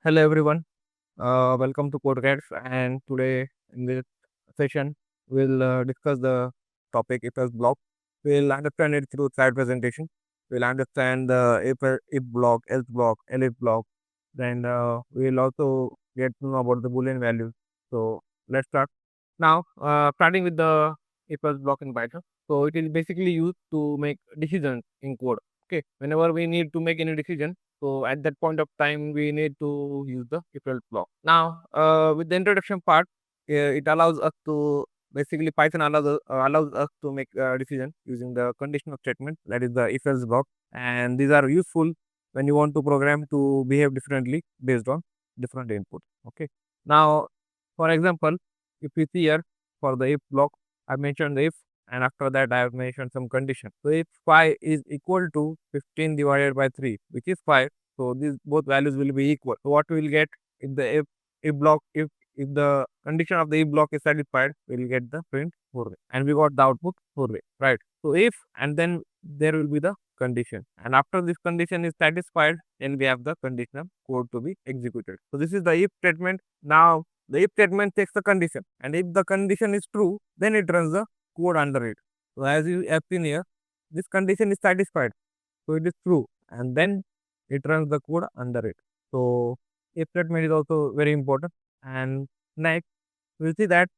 Hello everyone, welcome to Codecats, and today in this session we'll discuss the topic if else block. We'll understand it through slide presentation. We'll understand the if block, else block, elif block. Then we'll also get to know about the boolean values. So let's start. Now, starting with the if else block in Python. So it is basically used to make decisions in code. Okay, whenever we need to make any decision, so at that point of time, we need to use the if else block. Now, with the introduction part, it allows us to basically Python allows us to make a decision using the conditional statement, that is the if else block, and these are useful when you want to program to behave differently based on different input. Okay. Now, for example, if you see here for the if block, I mentioned the if, and after that I have mentioned some condition. So if 5 is equal to 15 divided by 3, which is 5, so these both values will be equal. So what we will get if the if block if the condition of the if block is satisfied, we will get the print hooray, and we got the output hooray, right? So if, and then there will be the condition, and after this condition is satisfied, then we have the conditional code to be executed. So this is the if statement. Now the if statement takes the condition, and if the condition is true, then it runs the code under it. So as you have seen here, this condition is satisfied, so it is true, and then it runs the code under it. So if statement is also very important. And next, we'll see that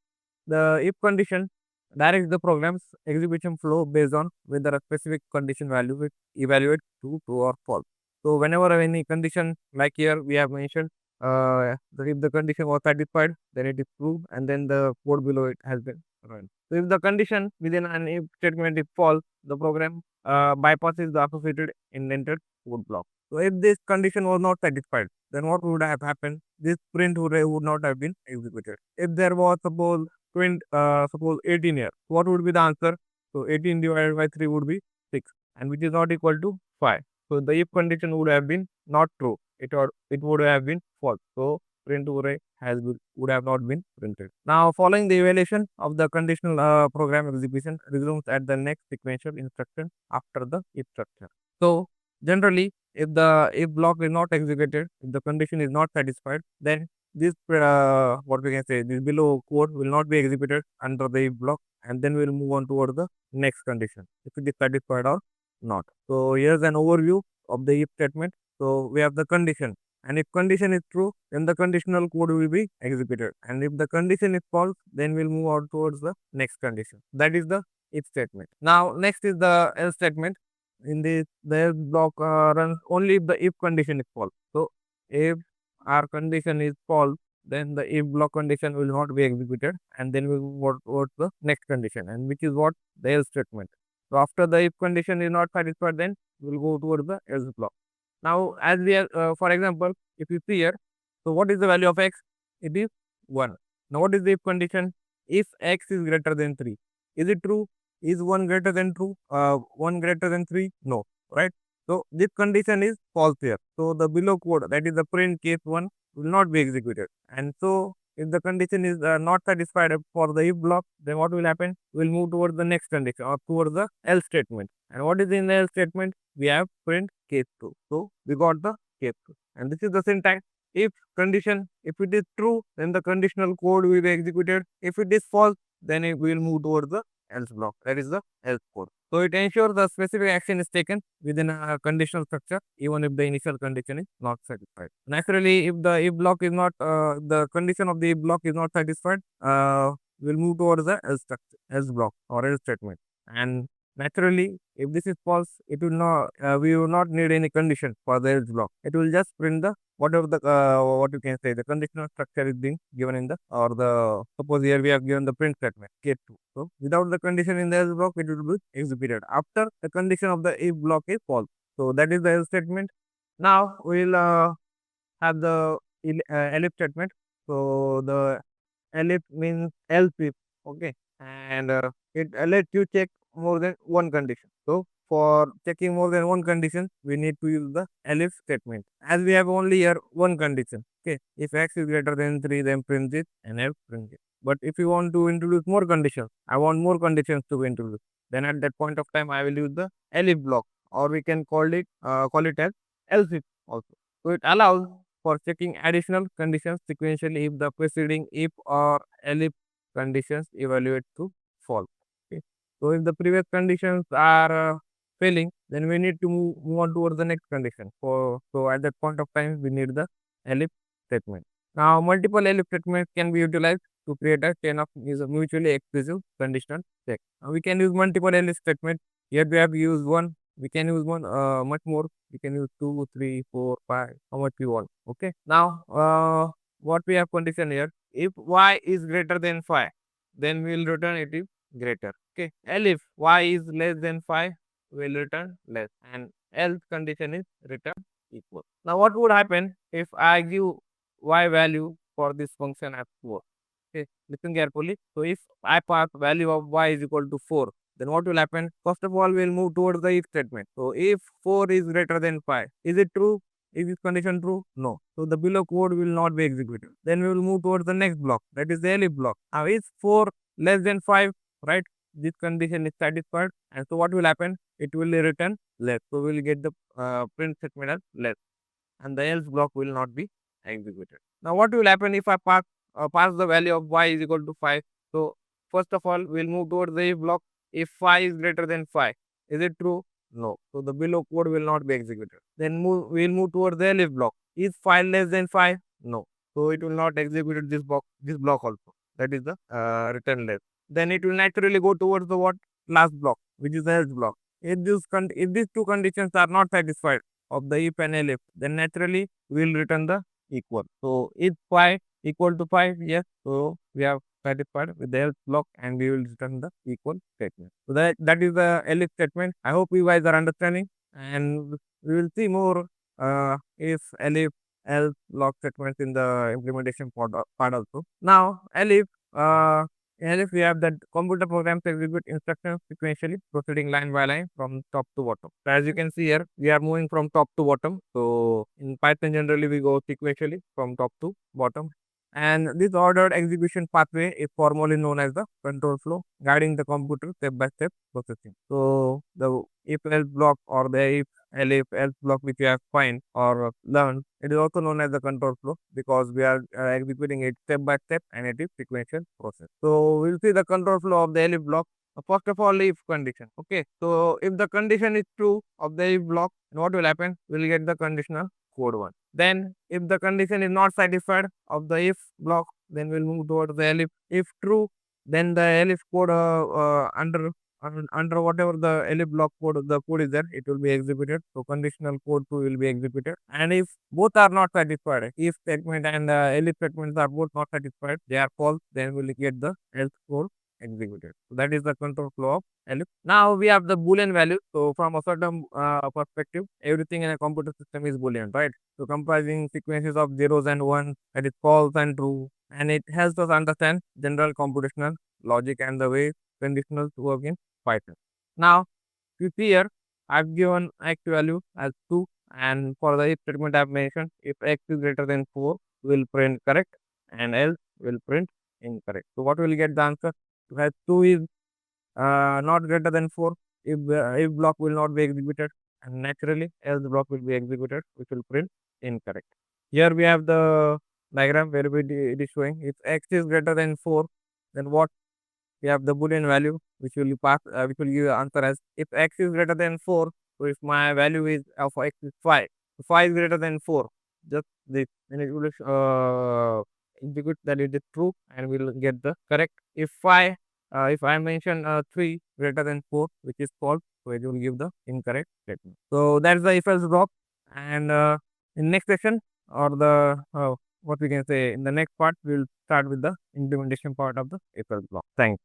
the if condition directs the program's execution flow based on whether a specific condition value will evaluate to true or false. So whenever any condition, like here we have mentioned, that if the condition was satisfied, then it is true, and then the code below it has been run. So if the condition within an if statement is false, the program bypasses the associated indented code block. So if this condition was not satisfied, then what would have happened? This print would not have been executed. If there was suppose 18 here, what would be the answer? So 18 divided by 3 would be 6, and which is not equal to 5. So the if condition would have been not true. It would have been false. So print array would have not been printed. Now, following the evaluation of the conditional program execution resumes at the next sequential instruction after the if structure. So generally, if the if block is not executed, if the condition is not satisfied, then this what we can say, this below code will not be executed under the if block, and then we'll move on towards the next condition if it is satisfied or not. So here's an overview of the if statement. So we have the condition, and if condition is true, then the conditional code will be executed, and if the condition is false, then we'll move on towards the next condition. That is the if statement. Now next is the else statement. In this, the else block runs only if the if condition is false. So if our condition is false, then the if block condition will not be executed, and then we move towards the next condition, and which is what the else statement. So after the if condition is not satisfied, then we'll go towards the else block. Now, as we are, for example, if you see here, so what is the value of x? It is 1. Now, what is the if condition? If x is greater than 3, is it true? Is 1 greater than true? 1 greater than 3? No, right? So this condition is false here. So the below code, that is the print case 1, will not be executed. And so if the condition is not satisfied for the if block, then what will happen? We'll move towards the next condition or towards the else statement. And what is in the else statement? We have print case 2. So we got the case 2. And this is the syntax. If condition, if it is true, then the conditional code will be executed. If it is false, then it will move towards the else block. That is the else code. So it ensures the specific action is taken within a conditional structure, even if the initial condition is not satisfied. Naturally, if the if block is not, the condition of the if block is not satisfied, we'll move towards the else structure, else block or else statement. And naturally, if this is false, it will not, we will not need any condition for the else block. It will just print the whatever the what you can say, the conditional structure is being given in the, or the, suppose here we have given the print statement case 2. So without the condition in the else block, it will be executed after the condition of the if block is false. So that is the else statement. Now we'll have the elif statement. So the elif means else if, okay, and it lets you check more than one condition. So for checking more than one condition, we need to use the elif statement. As we have only here one condition, okay, if x is greater than 3, then print it and f print it. But if you want to introduce more conditions, I want more conditions to be introduced, then at that point of time, I will use the elif block, or we can call it as else if also. So it allows for checking additional conditions sequentially if the preceding if or elif conditions evaluate to false. Okay. So if the previous conditions are failing, then we need to move on towards the next condition. So at that point of time, we need the elif statement. Now, multiple elif statements can be utilized to create a chain of mutually exclusive conditional check. Now, we can use multiple elif statements. Here we have used one. We can use one much more. We can use 2, 3, 4, 5, how much we want. Okay. Now, what we have condition here, if y is greater than 5, then we will return it is greater. Okay. Elif y is less than 5, will return less, and else condition is return equal. Now, what would happen if I give y value for this function as 4? Okay, listen carefully. So, if I pass value of y is equal to 4, then what will happen? First of all, we'll move towards the if statement. So, if 4 is greater than 5, is it true? Is this condition true? No. So, the below code will not be executed. Then we will move towards the next block, that is the elif block. Now, is 4 less than 5, right? This condition is satisfied, and so what will happen? It will return less. So, we will get the print statement as less, and the else block will not be executed. Now, what will happen if I pass the value of y is equal to 5? So, first of all, we'll move towards the if block. If 5 is greater than 5, is it true? No. So, the below code will not be executed. Then we'll move towards the elif block. Is 5 less than 5? No. So, it will not execute this block also. That is the return less. Then it will naturally go towards the what? Last block, which is the else block. If these two conditions are not satisfied of the if and elif, then naturally we will return the equal. So, if 5 equal to 5, yes, so we have satisfied with the else block and we will return the equal statement. So, that is the elif statement. I hope you guys are understanding, and we will see more if elif else block statements in the implementation part also. Now, elif we have that computer programs execute instructions sequentially, proceeding line by line from top to bottom. So as you can see here, we are moving from top to bottom. So in Python, generally we go sequentially from top to bottom. And this ordered execution pathway is formally known as the control flow, guiding the computer step by step processing. So the if else block or the if elif else block which we have find or learned, it is also known as the control flow because we are executing it step by step and it is sequential process. So we'll see the control flow of the elif block. First of all, if condition. Okay, so if the condition is true of the if block, then what will happen? We'll get the conditional code 1. Then, if the condition is not satisfied of the if block, then we'll move towards the elif. If true, then the elif code under whatever the elif block code, the code is there, it will be executed. So, conditional code 2 will be executed. And if both are not satisfied, if statement and elif statements are both not satisfied, they are false, then we'll get the else code executed. So, that is the control flow of elif. Now we have the boolean value. So from a certain perspective, everything in a computer system is boolean, right? So comprising sequences of zeros and ones, that is false and true, and it helps us understand general computational logic and the way conditionals work in Python. Now, you see here, I've given x value as 2, and for the if statement I've mentioned, if x is greater than 4, will print correct, and else will print incorrect. So what will get the answer? As 2 is not greater than 4, if block will not be executed, and naturally else block will be executed, which will print incorrect. Here we have the diagram where it is showing if x is greater than 4, then what? We have the boolean value which will pass, which will give answer as if x is greater than 4. So if my value is of x is 5, so 5 is greater than 4, just this, and it will execute that it is true, and we will get the correct. If I mention 3 greater than 4, which is false, so it will give the incorrect statement. So that's the if else block. And in next session, or the what we can say in the next part, we will start with the implementation part of the if else block. Thanks.